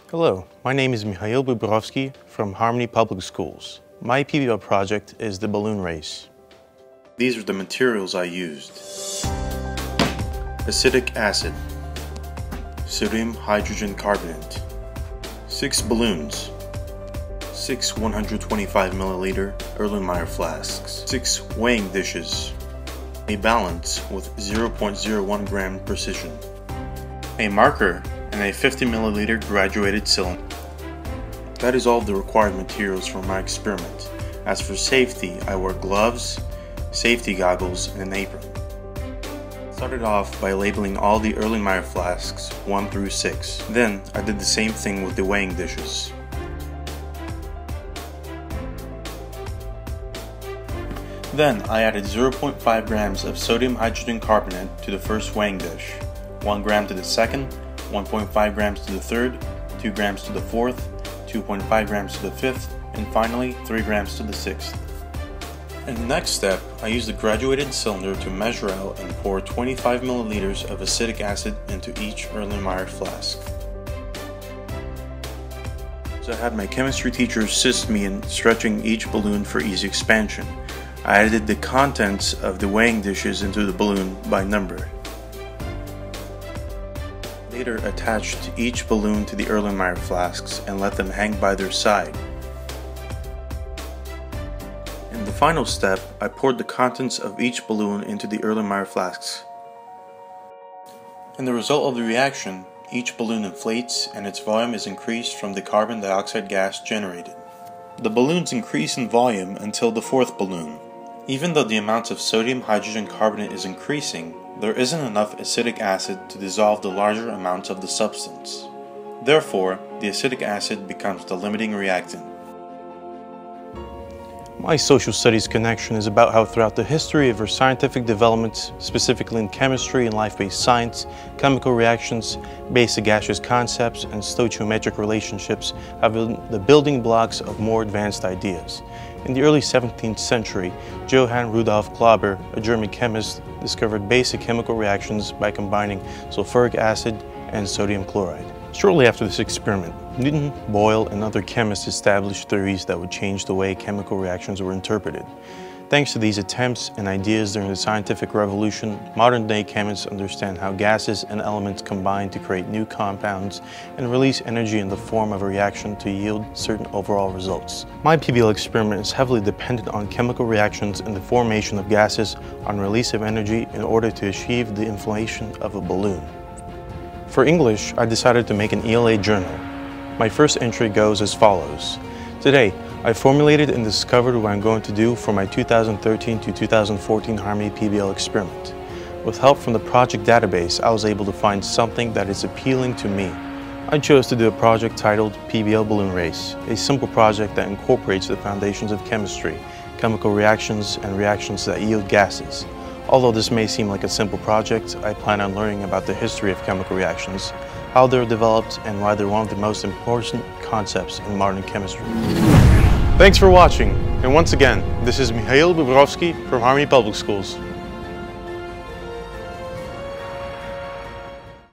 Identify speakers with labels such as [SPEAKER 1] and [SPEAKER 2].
[SPEAKER 1] Hello, my name is Mikhail Bubrovsky from Harmony Public Schools. My PBL project is the balloon race. These are the materials I used. Acetic acid, sodium hydrogen carbonate, 6 balloons, 6 125 milliliter Erlenmeyer flasks, 6 weighing dishes, a balance with 0.01 gram precision, a marker, and a 50 milliliter graduated cylinder. That is all the required materials for my experiment. As for safety, I wore gloves, safety goggles, and an apron. Started off by labeling all the Erlenmeyer flasks 1 through 6. Then I did the same thing with the weighing dishes. Then I added 0.5 grams of sodium hydrogen carbonate to the first weighing dish, 1 gram to the second, 1.5 grams to the third, 2 grams to the fourth, 2.5 grams to the fifth, and finally 3 grams to the sixth. In the next step, I used a graduated cylinder to measure out and pour 25 milliliters of acetic acid into each Erlenmeyer flask. So I had my chemistry teacher assist me in stretching each balloon for easy expansion. I added the contents of the weighing dishes into the balloon by number. Later attached each balloon to the Erlenmeyer flasks and let them hang by their side. In the final step, I poured the contents of each balloon into the Erlenmeyer flasks. In the result of the reaction, each balloon inflates and its volume is increased from the carbon dioxide gas generated. The balloons increase in volume until the fourth balloon. Even though the amount of sodium hydrogen carbonate is increasing, there isn't enough acetic acid to dissolve the larger amounts of the substance. Therefore, the acetic acid becomes the limiting reactant. My social studies connection is about how throughout the history of our scientific developments, specifically in chemistry and life-based science, chemical reactions, basic gaseous concepts, and stoichiometric relationships have been the building blocks of more advanced ideas. In the early 17th century, Johann Rudolf Glauber, a German chemist, discovered basic chemical reactions by combining sulfuric acid and sodium chloride. Shortly after this experiment, Newton, Boyle, and other chemists established theories that would change the way chemical reactions were interpreted. Thanks to these attempts and ideas during the scientific revolution, modern-day chemists understand how gases and elements combine to create new compounds and release energy in the form of a reaction to yield certain overall results. My PBL experiment is heavily dependent on chemical reactions and the formation of gases on release of energy in order to achieve the inflation of a balloon. For English, I decided to make an ELA journal. My first entry goes as follows. Today, I formulated and discovered what I'm going to do for my 2013 to 2014 Harmony PBL experiment. With help from the project database, I was able to find something that is appealing to me. I chose to do a project titled PBL Balloon Race, a simple project that incorporates the foundations of chemistry, chemical reactions, and reactions that yield gases. Although this may seem like a simple project, I plan on learning about the history of chemical reactions, how they're developed, and why they're one of the most important concepts in modern chemistry. Thanks for watching, and once again, this is Mikhail Bubrovsky from Harmony Public Schools.